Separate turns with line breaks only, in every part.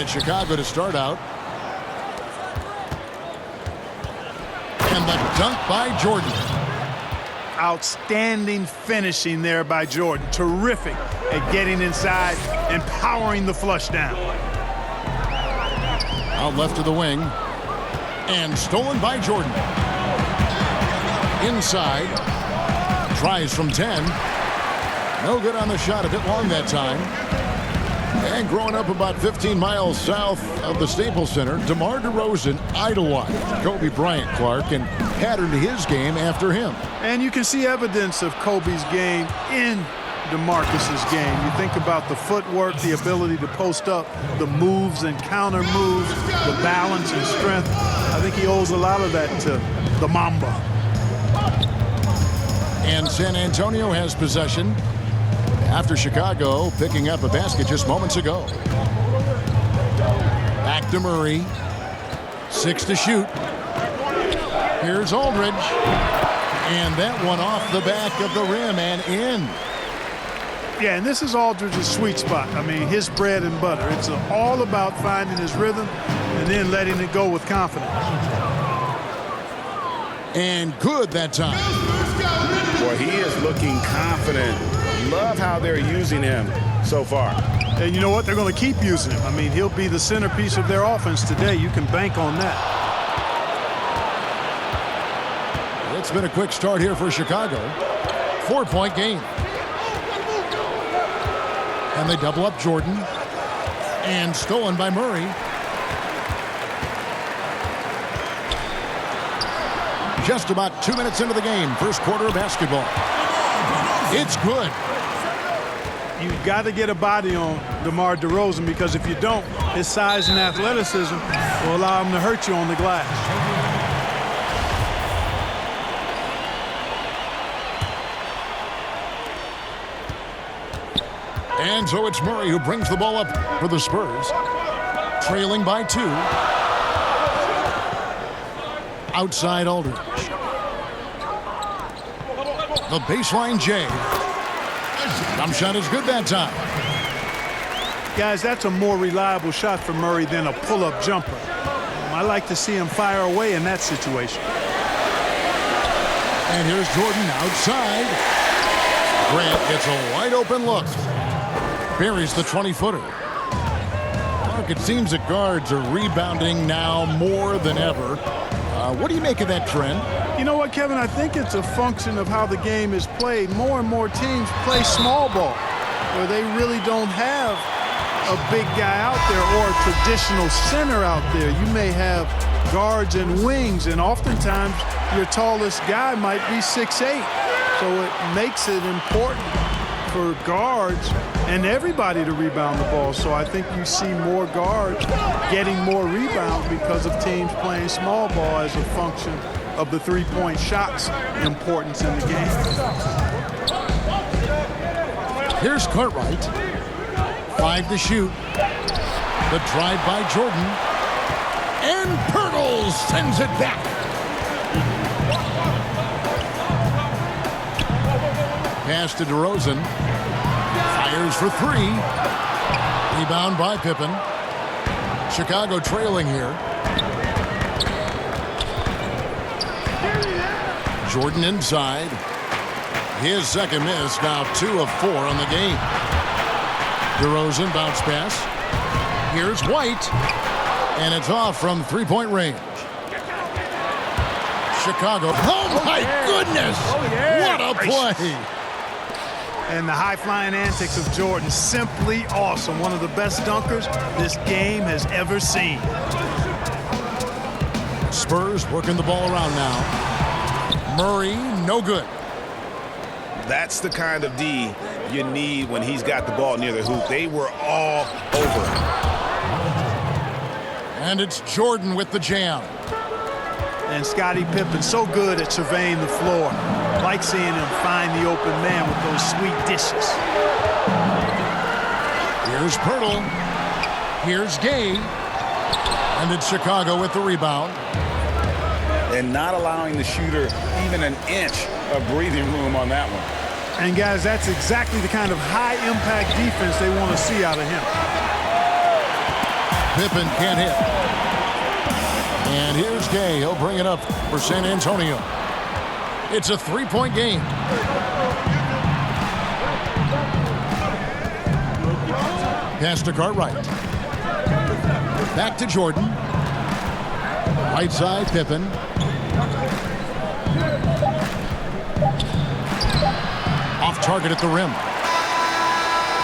it's Chicago to start out. And the dunk by Jordan.
Outstanding finishing there by Jordan. Terrific at getting inside and powering the flush down.
Out left to the wing. And stolen by Jordan. Inside. Tries from 10. No good on the shot. A bit long that time. And growing up about 15 miles south of the Staples Center, DeMar DeRozan idolized Kobe Bryant, Clark, and patterned his game after him.
And you can see evidence of Kobe's game in DeMarcus's game. You think about the footwork, the ability to post up, the moves and counter moves, the balance and strength. I think he owes a lot of that to the Mamba.
And San Antonio has possession after Chicago picking up a basket just moments ago. Back to Murray. 6 to shoot. Here's Aldridge. And that one off the back of the rim and in.
Yeah, and this is Aldridge's sweet spot. I mean, his bread and butter. It's all about finding his rhythm and then letting it go with confidence.
And good that time.
Boy, he is looking confident. Love how they're using him so far.
And you know what? They're going to keep using him. I mean, he'll be the centerpiece of their offense today. You can bank on that.
It's been a quick start here for Chicago. 4-point game. And they double up Jordan. And stolen by Murray. Just about 2 minutes into the game. First quarter of basketball. It's good.
You've got to get a body on DeMar DeRozan, because if you don't, his size and athleticism will allow him to hurt you on the glass.
And so it's Murray who brings the ball up for the Spurs. Trailing by 2. Outside Aldridge. The baseline J. Jump shot is good that time.
Guys, that's a more reliable shot for Murray than a pull-up jumper. I like to see him fire away in that situation.
And here's Jordan outside. Grant gets a wide open look. Buries the 20-footer. Mark, it seems that guards are rebounding now more than ever. What do you make of that trend?
You know what, Kevin? I think it's a function of how the game is played. More and more teams play small ball, where they really don't have a big guy out there or a traditional center out there. You may have guards and wings, and oftentimes your tallest guy might be 6'8". So it makes it important for guards and everybody to rebound the ball. So I think you see more guards getting more rebounds because of teams playing small ball as a function of the three-point shot's importance in the game.
Here's Cartwright. 5 to shoot. The drive by Jordan. And Pirtle sends it back. Pass to DeRozan. Fires for 3. Rebound by Pippen. Chicago trailing here. Jordan inside. His second miss, now 2 of 4 on the game. DeRozan bounce pass. Here's White. And it's off from 3-point range. Chicago. Oh, my goodness. What a play.
And the high-flying antics of Jordan, simply awesome. One of the best dunkers this game has ever seen.
Spurs working the ball around now. Murray, no good.
That's the kind of D you need when he's got the ball near the hoop. They were all over him.
And it's Jordan with the jam.
And Scottie Pippen so good at surveying the floor. Like seeing him find the open man with those sweet dishes.
Here's Pirtle. Here's Gay. And it's Chicago with the rebound.
And not allowing the shooter even an inch of breathing room on that one.
And guys, that's exactly the kind of high-impact defense they want to see out of him.
Pippen can't hit. And here's Gay. He'll bring it up for San Antonio. It's a three-point game. Pass to Cartwright. Back to Jordan. Right side, Pippen. Off target at the rim.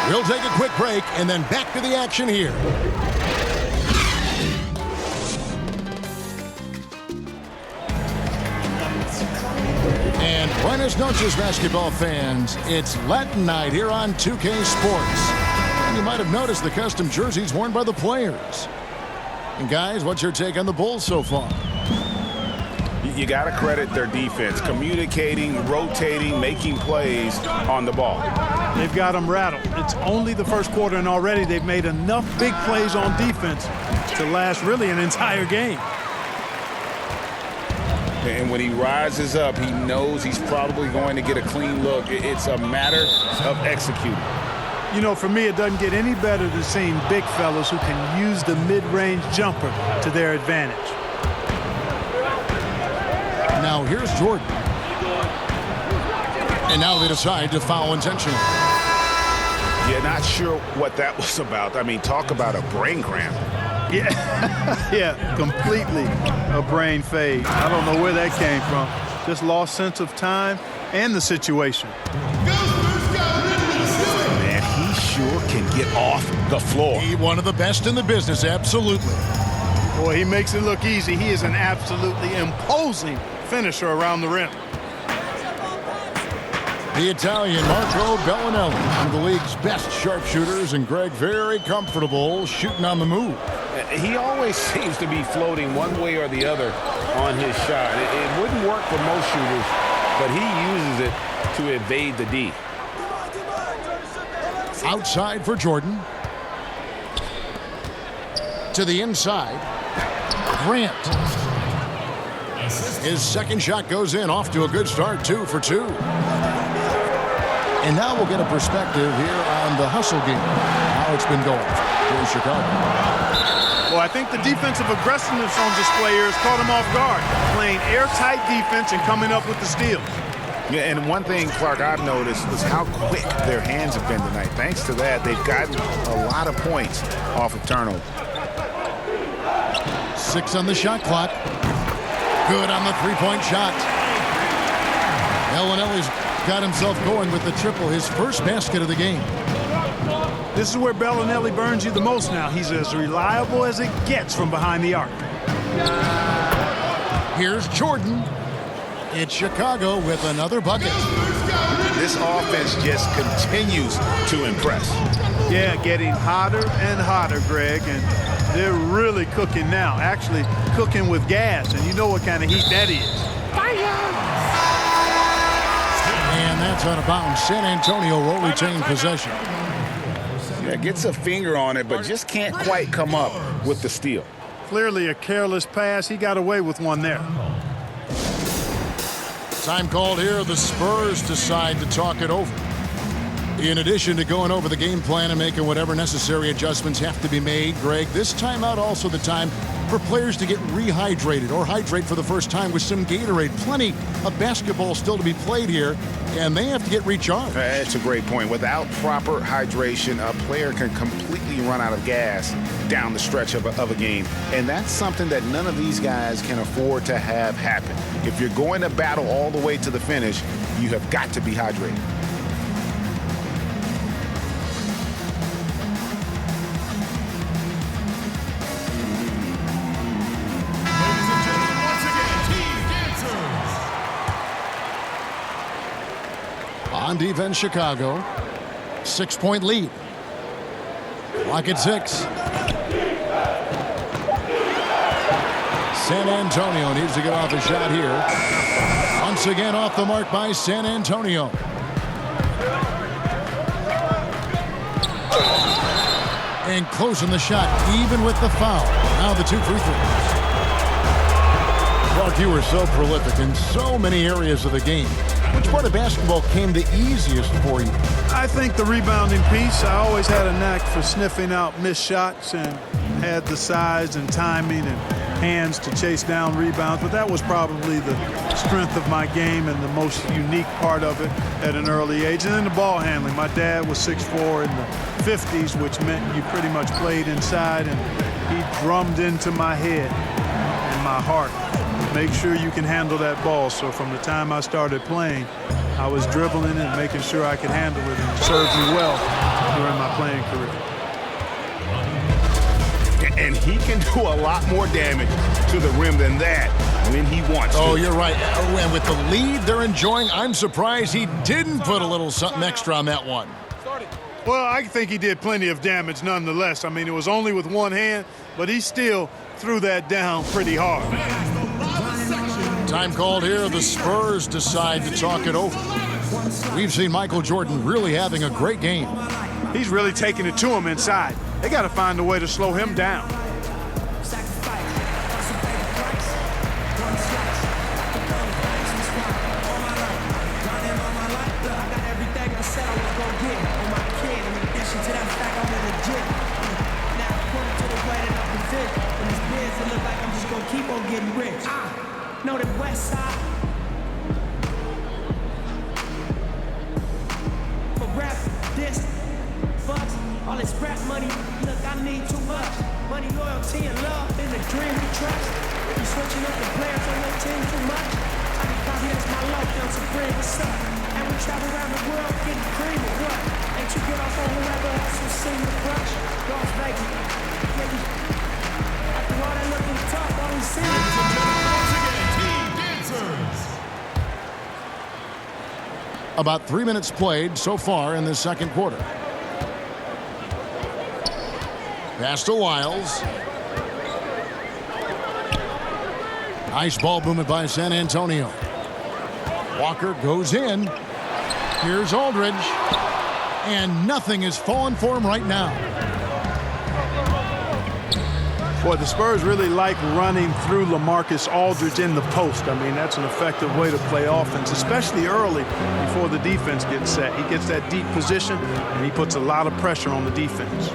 We'll take a quick break and then back to the action here. And buenas noches, basketball fans. It's Latin night here on 2K Sports. And you might have noticed the custom jerseys worn by the players. And guys, what's your take on the Bulls so far?
You got to credit their defense, communicating, rotating, making plays on the ball.
They've got them rattled. It's only the first quarter, and already they've made enough big plays on defense to last really an entire game.
And when he rises up, he knows he's probably going to get a clean look. It's a matter of executing.
You know, for me, it doesn't get any better than seeing big fellas who can use the mid-range jumper to their advantage.
Now here's Jordan. And now they decide to foul intentionally.
Yeah, not sure what that was about. I mean, talk about a brain cramp.
Yeah, yeah, completely a brain fade. I don't know where that came from. Just lost sense of time and the situation.
Man, he sure can get off the floor.
He one of the best in the business, absolutely.
Boy, he makes it look easy. He is an absolutely imposing finisher around the rim.
The Italian Marco Bellinelli, one of the league's best sharpshooters, and Greg very comfortable shooting on the move.
He always seems to be floating one way or the other on his shot. It wouldn't work for most shooters, but he uses it to evade the D.
Outside for Jordan. To the inside. Grant. His second shot goes in, off to a good start, 2 for 2. And now we'll get a perspective here on the hustle game, how it's been going here in Chicago.
Well, I think the defensive aggressiveness on display here has caught him off guard, playing airtight defense and coming up with the steals.
Yeah, and one thing, Clark, I've noticed is how quick their hands have been tonight. Thanks to that, they've gotten a lot of points off of turnover.
6 on the shot clock. Good on the three-point shot. Bellinelli's got himself going with the triple, his first basket of the game.
This is where Bellinelli burns you the most now. He's as reliable as it gets from behind the arc.
Here's Jordan. It's Chicago with another bucket.
This offense just continues to impress.
Yeah, getting hotter and hotter, Greg, and they're really cooking now. Actually cooking with gas, and you know what kind of heat that is.
And that's out of bounds. San Antonio will retain possession.
Yeah, gets a finger on it, but just can't quite come up with the steal.
Clearly a careless pass. He got away with one there.
Time called here. The Spurs decide to talk it over. In addition to going over the game plan and making whatever necessary adjustments have to be made, Greg, this timeout also the time for players to get rehydrated or hydrate for the first time with some Gatorade. Plenty of basketball still to be played here, and they have to get recharged.
That's a great point. Without proper hydration, a player can completely run out of gas down the stretch of a game. And that's something that none of these guys can afford to have happen. If you're going to battle all the way to the finish, you have got to be hydrated.
On defense, Chicago. 6-point lead. Clock at 6. San Antonio needs to get off a shot here. Once again off the mark by San Antonio. And closing the shot, even with the foul. Now the 2 free throws. Clark, you were so prolific in so many areas of the game. Which part of basketball came the easiest for you?
I think the rebounding piece. I always had a knack for sniffing out missed shots and had the size and timing and hands to chase down rebounds, but that was probably the strength of my game and the most unique part of it at an early age. And then the ball handling. My dad was 6'4" in the 50s, which meant you pretty much played inside, and he drummed into my head and my heart. Make sure you can handle that ball. So from the time I started playing, I was dribbling and making sure I could handle it, and it served me well during my playing career.
And he can do a lot more damage to the rim than that when he wants to.
Oh, you're right. And with the lead they're enjoying, I'm surprised he didn't put a little something extra on that one.
Well, I think he did plenty of damage nonetheless. I mean, it was only with one hand, but he still threw that down pretty hard.
Time called here. The Spurs decide to talk it over. We've seen Michael Jordan really having a great game.
He's really taking it to him inside. They got to find a way to slow him down.
Know the west side. For rap, this, bucks, all this rap money. Look, I need too much. Money, loyalty, and love in the dream we trust. You switching up the players on your team too much. I be probably that's my life, down some friend, what's up? And we travel around the world getting cream or what? Ain't you get off on whoever else will sing the crush? Las Vegas. After all that looking tough, all we see is
About 3 minutes played so far in the second quarter. Pass to Wiles. Nice ball movement by San Antonio. Walker goes in. Here's Aldridge. And nothing is falling for him right now.
Boy, the Spurs really like running through LaMarcus Aldridge in the post. I mean, that's an effective way to play offense, especially early before the defense gets set. He gets that deep position, and he puts a lot of pressure on the defense.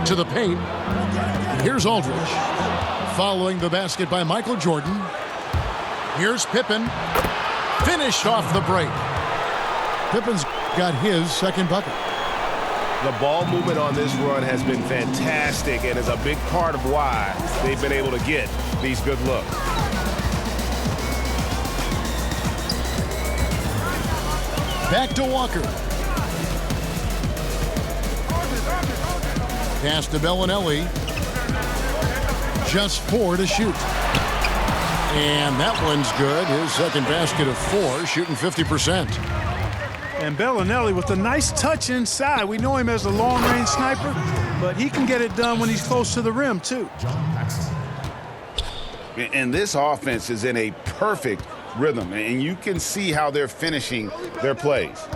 To the paint. Here's Aldridge. Following the basket by Michael Jordan. Here's Pippen. Finished off the break. Pippen's got his second bucket.
The ball movement on this run has been fantastic and is a big part of why they've been able to get these good looks.
Back to Walker. Pass to Bellinelli. Just 4 to shoot. And that one's good. His second basket of 4, shooting 50%.
And Bellinelli with a nice touch inside. We know him as a long-range sniper, but he can get it done when he's close to the rim, too.
And this offense is in a perfect rhythm, and you can see how they're finishing their plays.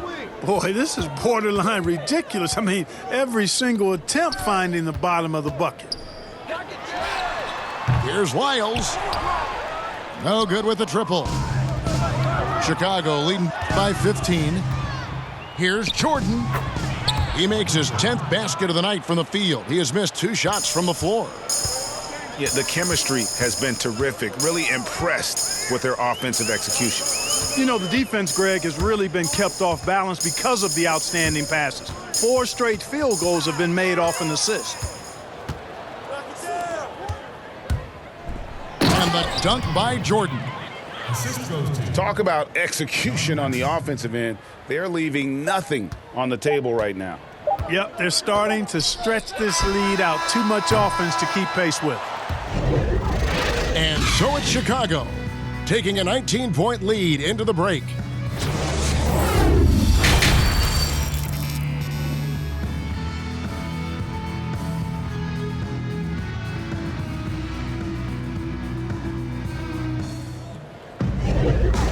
Boy, this is borderline ridiculous. I mean, every single attempt finding the bottom of the bucket.
Here's Wiles. No good with the triple. Chicago leading by 15. Here's Jordan. He makes his 10th basket of the night from the field. He has missed 2 shots from the floor.
Yeah, the chemistry has been terrific. Really impressed with their offensive execution.
You know, the defense, Greg, has really been kept off balance because of the outstanding passes. 4 straight field goals have been made off an assist.
And the dunk by Jordan.
Talk about execution on the offensive end. They're leaving nothing on the table right now.
Yep, they're starting to stretch this lead out. Too much offense to keep pace with.
And so it's Chicago, taking a 19-point lead into the break.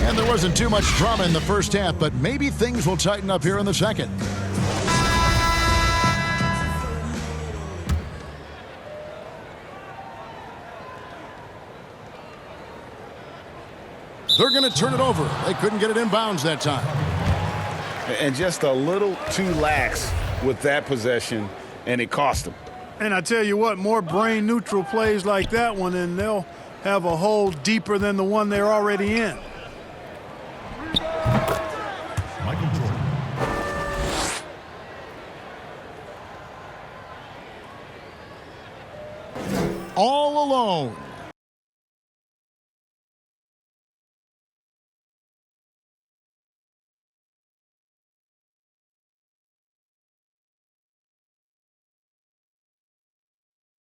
And there wasn't too much drama in the first half, but maybe things will tighten up here in the second. They're going to turn it over. They couldn't get it inbounds that time.
And just a little too lax with that possession. and it cost them.
And I tell you what, more brain neutral plays like that one, and they'll have a hole deeper than the one they're already in.
All alone.